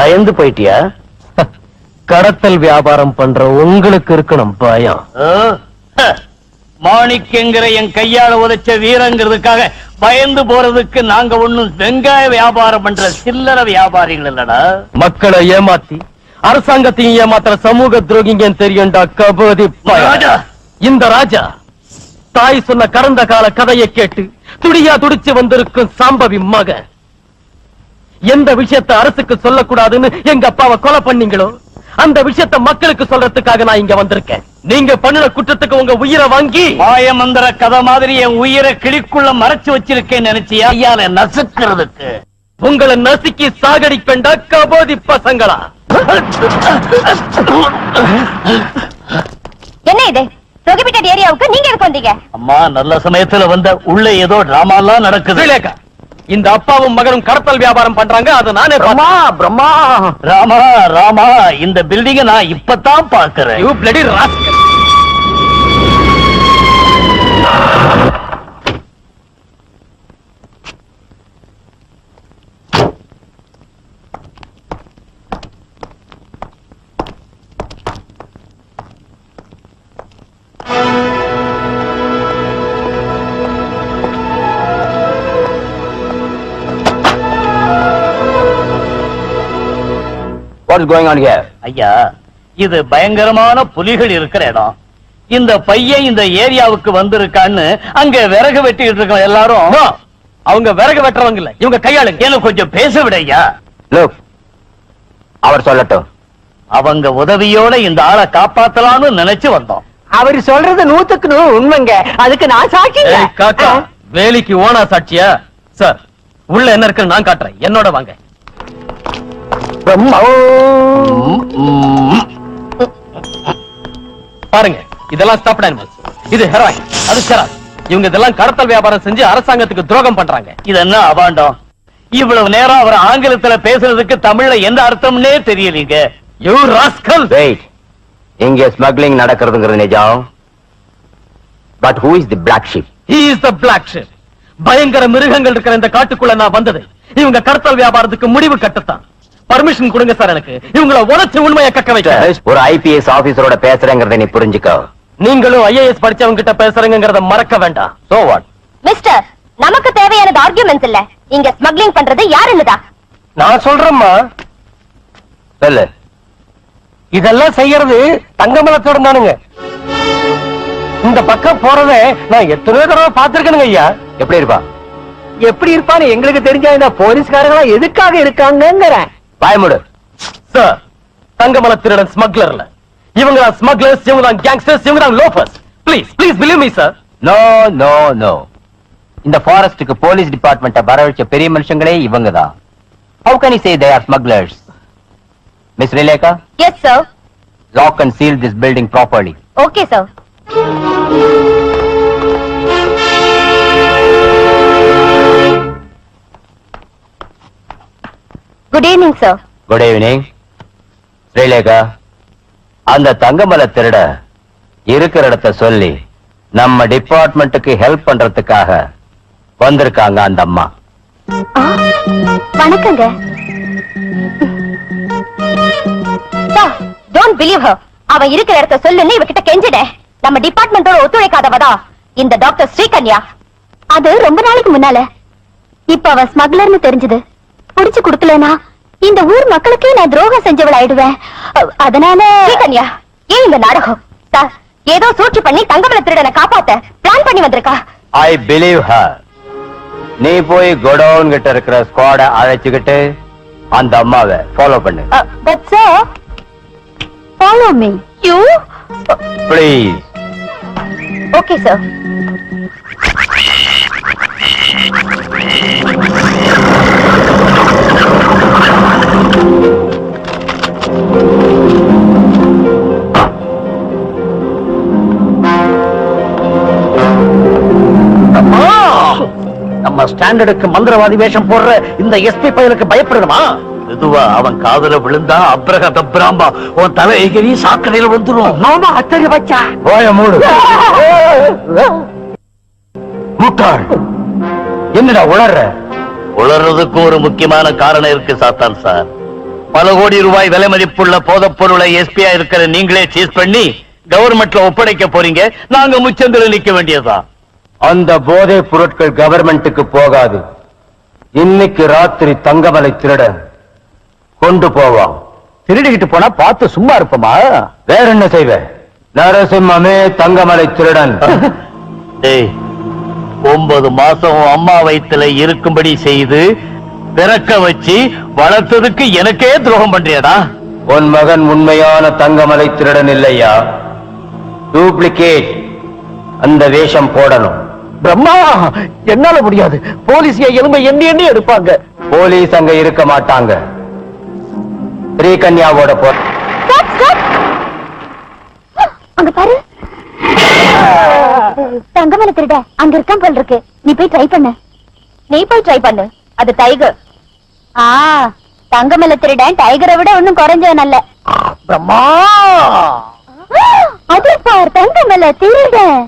பயந்து போயிட்டியா? கடத்தல் வியாபாரம் பண்ற உங்களுக்கு இருக்கணும் பயம். மாணிக்கங்கிற என் கையால உதைச்ச வீரங்கிறதுக்காக பயந்து போறதுக்கு நாங்க ஒண்ணும் வெங்காய வியாபாரம் பண்ற சில்லற வியாபாரிகள் இல்லடா. மக்களை ஏமாத்தி அரசாங்கத்தையும் ஏமாத்துற சமூக துரோகிங்க தெரியும்டா கபோதி. இந்த ராஜா தாய் சொன்ன கடந்த கால கதையை கேட்டு துடியா துடிச்சு வந்திருக்கும் சாம்பவி மகன். எந்த விஷயத்தை அரசுக்கு சொல்லக்கூடாதுன்னு எங்க அப்பாவை கொலை பண்ணீங்களோ அந்த விஷயத்தை மக்களுக்கு சொல்றதுக்காக நான் இங்க வந்திருக்கேன். நீங்க பண்ணுன குற்றத்துக்கு உங்க உயிரை வாங்கி மாயமந்திர கதை மாதிரி என் உயிரை கிளிக்குள்ள மறைச்சு வச்சிருக்கேன் நினைச்சியா? ஐயால நசுக்கிறதுக்கு உங்களை நசுக்கி சாகடிப்பேன்டா கபோதி பசங்களா. என்ன இது ப்ரோகிபிட்டட் ஏரியாவுக்கு நீங்க எதுக்கு வந்தீங்க? அம்மா நல்ல சமயத்துல வந்த. உள்ள ஏதோ டிராமா எல்லாம் நடக்குது. இந்த அப்பாவும் மகனும் கடத்தல் வியாபாரம் பண்றாங்க. அது நானே பிரம்மா ராமா ராமா இந்த பில்டிங்க நான் இப்பதான் பாக்குறேன். You bloody rascal. What is going on here? ஐயா, இது பயங்கரமான புலிகள் இருக்கிற இடம். இந்த பையன் இந்த ஏரியாவுக்கு வந்திருக்கான்னு அங்க விறகு வெட்டிட்டு இருக்க எல்லாரும். அவங்க விறகு வெட்டுறவங்க இல்ல, இவங்க கையாளுங்க. எனக்கு கொஞ்சம் பேச விடையா? Look, அவர் சொல்லட்டும். அவங்க உதவியோட இந்த ஆளை காப்பாத்தலாம்னு நினைச்சு வந்தோம். அவர் சொல்றது 100க்கு 100 உண்மைங்க. அதுக்கு நான் சாட்சி. காக்கா வேலிக்கு ஓனா சாட்சியா? சார் உள்ள என்ன இருக்குன்னு நான் காட்டுறேன். என்னோட வாங்க. பாருங்க, இதெல்லாம் ஸ்டாப்ட் அனிமல்ஸ். இது ஹெராயின், அது செராஸ். இவங்க இதெல்லாம் கடத்தல் வியாபாரம் செஞ்சு அரசாங்கத்துக்கு துரோகம் பண்றாங்க. இது என்ன அபாண்டம்? இவ்வளவு நேரம் அவர் ஆங்கிலத்துல பேசுறதுக்கு தமிழ்ல எந்த அர்த்தம்னே தெரியலீங்க. You rascal. வெயிட், இங்க ஸ்மக்லிங் நடக்கிறதுங்கிறது நிஜம். But who is the black sheep? He is the black sheep. பயங்கர மிருகங்கள் இருக்கிற இந்த காட்டுக்குள்ள நான் வந்தது இவங்க கடத்தல் வியாபாரத்துக்கு முடிவு கட்டத்தான். பர்மிஷன் கொடுங்க சார். எனக்கு இவங்கள உணர்ச்சி உண்மையை கக்க வைக்க. ஒரு ஐபிஎஸ் ஆபீசரோட பேசுறேங்கறத நீ புரிஞ்சுக்கோ. நீங்களும் ஐஏஎஸ் படிச்சவங்க கிட்ட பேசுறேங்கறத மறக்க வேண்டாம். So what? மிஸ்டர், நமக்கு தேவையானது ஆர்குமெண்ட்ஸ் இல்ல, இங்க ஸ்மக்லிங் பண்றது யாருன்னுதா? நான் சொல்றேம்மா. சொல்லு. இதெல்லாம் செய்யறது தங்கமலத்தோட தானுங்க. இந்த பக்கம் போறதை நான் எத்தனை தடவை பார்த்திருக்கேனுங்க ஐயா. எப்படி இருப்பா? எப்படி இருப்பான்னு எங்களுக்கு தெரிஞ்சா இந்த போலீஸ்காரங்களா எதுக்காக இருக்காங்கங்கறேன். பயமுடு சார். தங்கமல திருடன் ஸ்மக்லர்ல. இவங்க தான் ஸ்மக்லர்ஸ், இவங்க தான் கேங்ஸ்டர்ஸ், இவங்க தான் loafers. Please please believe me sir. No no no. இந்த ஃபாரஸ்டுக்கு போலீஸ் டிபார்ட்மெண்ட்டை வரவழைச்ச பெரிய மனுஷங்களே இவங்க தான். How can you say they are smugglers? Miss Rileka? Yes sir. Lock and seal this building properly. Okay sir. Good evening sir. Good evening. Rileka, அந்த தங்கமல திருட இருக்கிற இடத்தை சொல்லி நம்ம டிபார்ட்மெண்ட்டுக்கு ஹெல்ப் பண்றதுக்காக வந்திருக்காங்க அந்த அம்மா. வணக்கங்க. Don't believe her. அவ இருக்கிற இடத்தை சொல்லுன்னு இவகிட்ட கெஞ்சிட. நம்ம டிபார்ட்மெண்டோட ஒத்துழைக்காதவதா இந்த டாக்டர் ஸ்ரீகன்யா. அது ரொம்ப நாளைக்கு முன்னால. இப்ப அவ ஸ்மக்லர்னு தெரிஞ்சது. புடிச்சு கொடுக்கலனா இந்த ஊர் மக்களுக்கே நான் துரோகம் செஞ்சவள் ஆயிடுவேன். அதனால ஸ்ரீகன்யா, ஏன் இந்த நாடகம்? சார் ஏதோ சூழ்ச்சி பண்ணி தங்கமல திருடனை காப்பாத்த பிளான் பண்ணி வந்திருக்கா. I believe her. நீ போய் கோடவுன் கிட்ட இருக்கிற ஸ்குவாட அழைச்சுக்கிட்டு அந்த அம்மாவை ஃபாலோ பண்ணு. But sir, follow me. You please. Okay sir. நம்ம ஸ்டாண்டர்டுக்கு மந்திரவாதி வேஷம் போடுற இந்த எஸ்பி பயலுக்கு பயப்படுமா? இதுவா அவன் காதல விழுந்தா அப்ரக தப்ராம்பா உன் தலை எகிரி சாக்கடையில வந்துரும். மாமா அத்தனை வச்சா போய மூடு. முட்டாள், என்னடா உளர்ற? உளறதுக்கு ஒரு முக்கியமான காரணம் இருக்கு சாத்தான் சார். பல கோடி ரூபாய் விலை மதிப்புள்ள போதைப் பொருளை எஸ்பியா இருக்கிற நீங்களே சீஸ் பண்ணி கவர்மெண்ட்ல ஒப்படைக்க போறீங்க. நாங்க முச்சந்தில நிக்க வேண்டியதா? அந்த போதை பொருட்கள் கவர்மெண்ட்டுக்கு போகாது. இன்னைக்கு ராத்திரி தங்கமலை திருடன் கொண்டு போவான். திருடிக்கிட்டு போனா பார்த்து சும்மா இருப்போமா? வேற என்ன செய்வ? நரசிம்மமே தங்கமலை திருடன். டேய், 9 மாசம் அம்மா வயித்துல இருக்கும்படி செய்து பிறக்க வச்சு வளர்த்ததுக்கு எனக்கே துரோகம் பண்றியடா. உன் மகன் உண்மையான தங்கமலை திருடன் இல்லையா, டூப்ளிகேட். அந்த வேஷம் போடணும். பிரம்மா, என்னால முடியாது. போலீஸ் எலும்பை எண்ணி எண்ணி எடுப்பாங்க. போலீஸ் அங்க இருக்க மாட்டாங்க. ஸ்ரீகன்யாவோட போ. அங்க பாரு, தங்கமலை திருட அங்க இருக்கான் போல் இருக்கு. நீ போய் ட்ரை பண்ணு. நீ போய் ட்ரை பண்ணு. அது டைகர். தங்கமலை திருடன் டைகரை விட ஒன்னும் குறைஞ்சவன் அல்ல. பிரம்மா, அது பார், தங்கமலை திருடன்.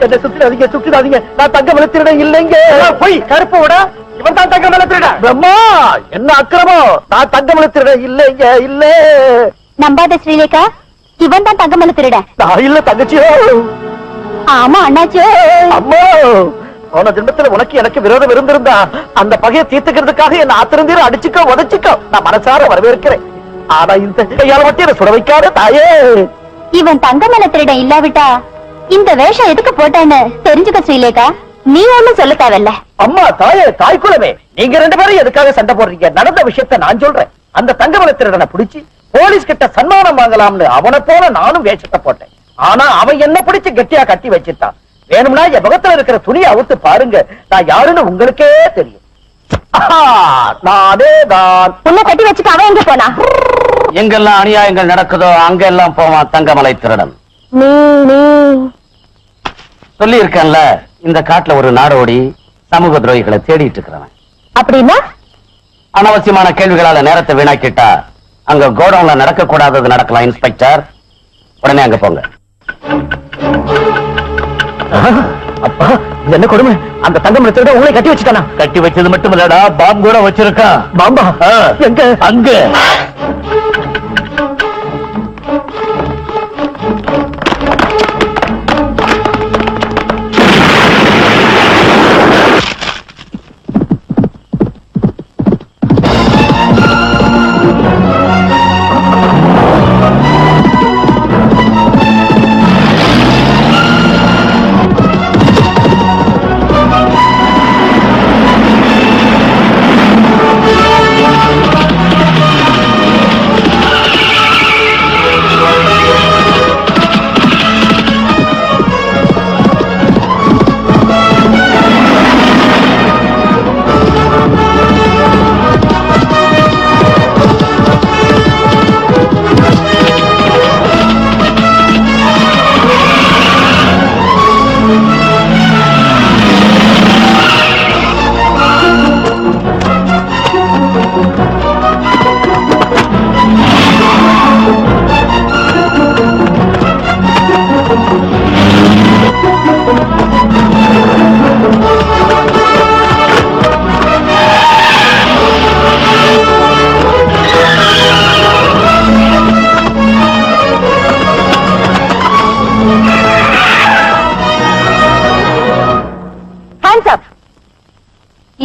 என்ன சுத்திடாதீங்க, சுத்திடாதீங்க. நான் தங்கமலை திருடன் இல்லைங்க. போய் கருப்பு விட, இவன் தான் தங்கமலை திருடன். பிரம்மா, என்ன அக்கிரமம்? நான் தங்கமலை திருடன் இல்லைங்க, இல்ல. நம்பாத ஸ்ரீலேகா, இவன் தான் தங்கமலை திருடன். நான் இல்ல தங்கச்சியோ. ஆமா அண்ணாச்சியோ. அம்மா, போன ஜென்மத்துல உனக்கு எனக்கு விரோதம் இருந்திருந்தா அந்த பகையை தீர்த்துக்கிறதுக்காக என்ன ஆத்திரந்தீர அடிச்சுக்கோ உதச்சிக்கோ, நான் மனசார வரவேற்கிறேன். ஆனா இந்த கையால மட்டும் என்ன சுட வைக்காத தாயே. இவன் தங்கமலை திருடன் இல்லாவிட்டா இந்த வேஷம் எதுக்கு போட்டான்னு தெரிஞ்சுக்க ஸ்ரீலேகா. நீ ஒண்ணும் சொல்ல தேவையில்ல. அம்மா, தாயே, தாய்க்குலமே, நீங்க 2 பேரும் எதுக்காக சண்டை போடுறீங்க? நடந்த விஷயத்தை நான் சொல்றேன். அந்த தங்கமலை திருடனை பிடிச்சு போலீஸ் கிட்ட சன்மானம் வாங்கலாம்னு அவனை போல நானும் வேஷத்தை போட்டேன். ஆனா அவன் என்ன பிடிச்சு கெட்டியா கட்டி வச்சுட்டான். வேணும்னா என் முகத்துல இருக்கிற துணியை அவுத்து பாருங்க, நான் யாருன்னு உங்களுக்கே தெரியும். நானே தான். உன்னை கட்டி வச்சுட்டு அவன் எங்க போனா? எங்கெல்லாம் அநியாயங்கள் நடக்குதோ அங்கெல்லாம் போவான் தங்கமலை திருடன். சொல்லி இருக்கேன்ல, இந்த காட்டுல ஒரு நாடோடி சமூக துரோகிகளை தேடிட்டு இருக்கிறவன். அப்படின்னா அனாவசியமான கேள்விகளால நேரத்தை வீணாக்கிட்டா அங்க கோடவுன்ல நடக்க கூடாதது நடக்கலாம். இன்ஸ்பெக்டர், உடனே அங்க போங்க. அப்பா, என்ன கொடுமை? அந்த தங்கமலை திருடன் உங்களை கட்டி வச்சுட்டானா? கட்டி வச்சது மட்டும் இல்லடா, பாம் கூட வச்சிருக்கான். பாம்பா? எங்க? அங்க.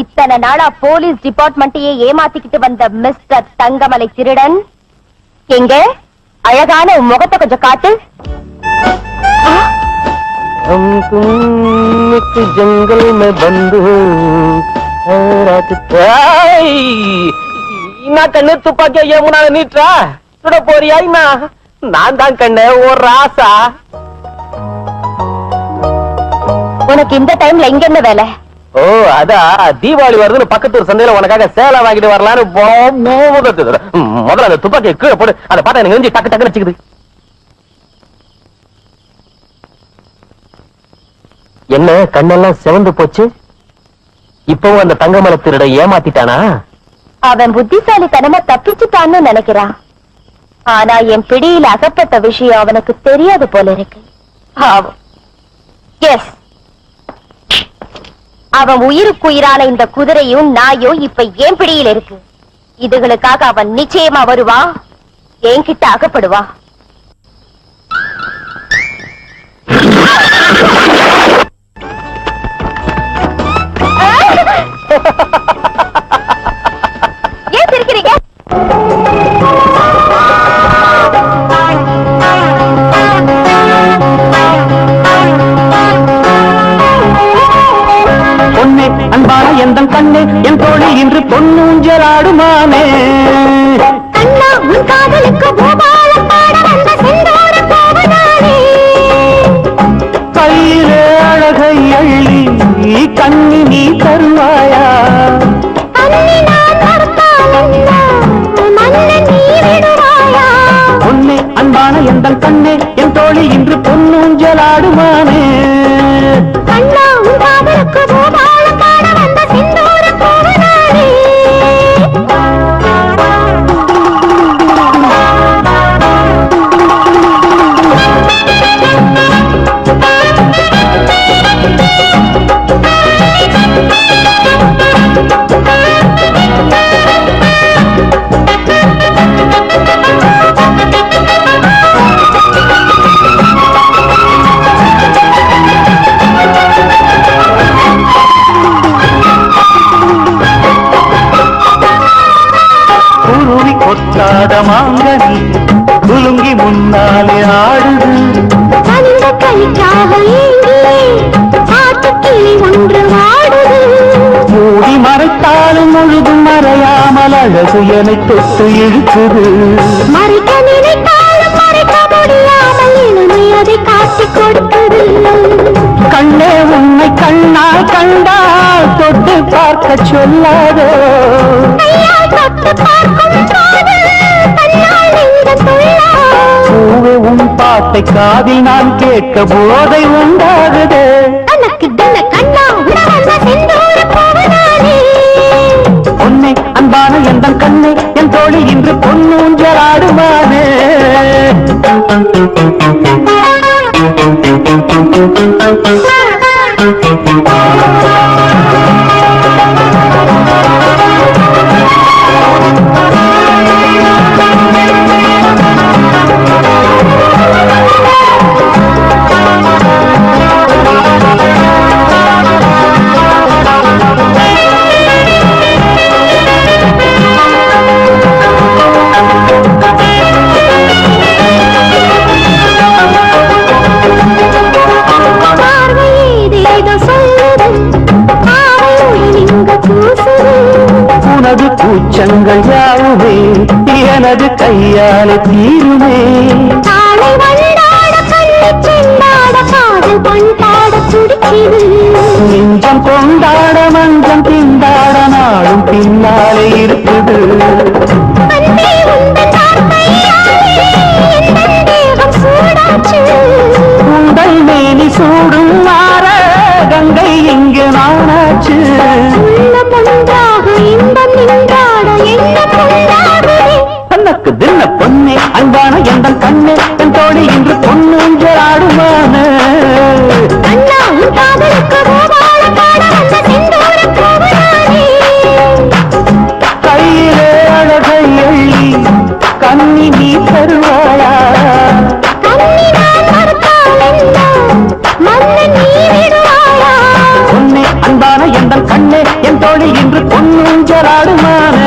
இத்தனை நாளா போலீஸ் டிபார்ட்மெண்ட்டையே ஏமாத்திக்கிட்டு வந்த மிஸ்டர் தங்கமலை திருடன், எங்க அழகான உன் முகத்தை கொஞ்சம் காட்டு. ஜங்கல் மே பந்து கண்ணு துப்பாக்கியா ஏன் முன்னால நீட்டா சுட போறியா? நான் தான் கண்ணு ஒரு ராசா. உனக்கு இந்த டைம்ல இங்க என்ன வேலை? ஓ, அதா தீபாவளி வருதுன்னு பக்கத்து ஒரு சந்தையில உனக்காக சேலை வாங்கிட்டு வரலான்னு முதல்ல அந்த துப்பாக்கியை கீழே போடு. அதை பார்த்தா எனக்கு நெஞ்சு டக்கு டக்குன்னு வச்சுக்குது. என்ன கண்ணெல்லாம் சிவந்து போச்சு? இப்பவும் அந்த தங்கமலை திருட ஏமாத்திட்டானா? அவன் புத்திசாலித்தனமா தப்பிச்சுட்டான்னு நினைக்கிறான். ஆனா என் பிடியில் அகப்பட்ட விஷயம் அவனுக்கு தெரியாது போல இருக்கு. எஸ், அவன் உயிருக்குயிரான இந்த குதிரையும் நாயும் இப்ப ஏன் பிடியில் இருக்கு. இதுகளுக்காக அவன் நிச்சயமா வருவான், என்கிட்ட அகப்படுவா. ஏன் சிரிக்கிறீங்க? பொன்னே அன்பான எந்தன் கண்ணே என் தோழி இன்று பொன்னூஞ்சலாடுமானே. கண்ணா உன் காதலுக்கு பூபாலம் பாட வந்த செந்தூர கோவனானே. கையிலே அழகை அள்ளி கண்ணி நீ தருவாயா. கண்ணி நான் மறுத்தால் என்ன, மன்னன் நீ விடுவாயா. பொன்னே அன்பான எந்தன் கண்ணே என் தோழி இன்று பொன்னூஞ்சலாடுமானே. கண்ணா உன் காதலுக்கு பூபாலம் பாட வந்த செந்தூர கோவனானே. குருவி கொத்தாத மாங்கனி குலுங்கி முன்னாலே ஆடுது. அந்த கைக்காக ஏங்கி ஆட்டுக்கிளி ஒன்று வாடுது. மூடி மறைத்தாலும் முழுதும் மறையாமல் அழகு என்னை தொட்டு இழுக்குது. மறைக்க நினைத்தாலும் மறைக்க முடியாமல் இளமை அதை காட்டிக் கொடுக்குது. கண்ணே உன்னை கண்ணால் கண்டால் தொட்டு பார்க்க சொல்லாதோ. கையால் தொட்டு பார்க்கும் போது தன்னால் நெஞ்சம் துள்ளாதோ. பூவே உன் பாட்டை காதில் நான் கேட்க போதை உண்டாகுது. தனக்கு தன்ன கண்ணா உணவந்த செந்தூர கோவனானே. பொன்னை அன்பான எந்தன் கண்ணை என் தோழி இன்று பொன்னூஞ்சலாடுமானே. உனது கூச்சங்கள் யாவுமே எனது கையால தீருமே. காலை வந்தாட கண்ணி செண்டாட காதல் பண்பாட துடிக்குது. நெஞ்சம் கொண்டாட மஞ்சம் திண்டாட நாளும் பின்னாலே இருக்குது. அன்பே உந்தன் வார்த்தையாலே எந்தன் தேகம் சூடாச்சு. உங்கள் மேனி சூடும் மாற கங்கை இங்கு நானாச்சு. உள்ளம் ஒன்றாக இன்பம் நின்றாட எண்ணம் உண்டாகுதே. தனக்கு தின்ன பொன்னே அன்பான எந்தன் கண்ணே என் தோழி இன்று பொன்னூஞ்சலாடுமான. கண்ணா உன் காதலுக்கு பூபாலம் பாட வந்த செந்தூர கோவனானே. கையிலே அழகை அள்ளி கண்ணி நீ தருவாயா. கண்ணி நான் மறுத்தால் என்ன, மன்னன் நீ விடுவாயா. பொன்னே அன்பான எந்தன் கண்ணே என் தோழி இன்று பொன்னூஞ்சலாடுமான.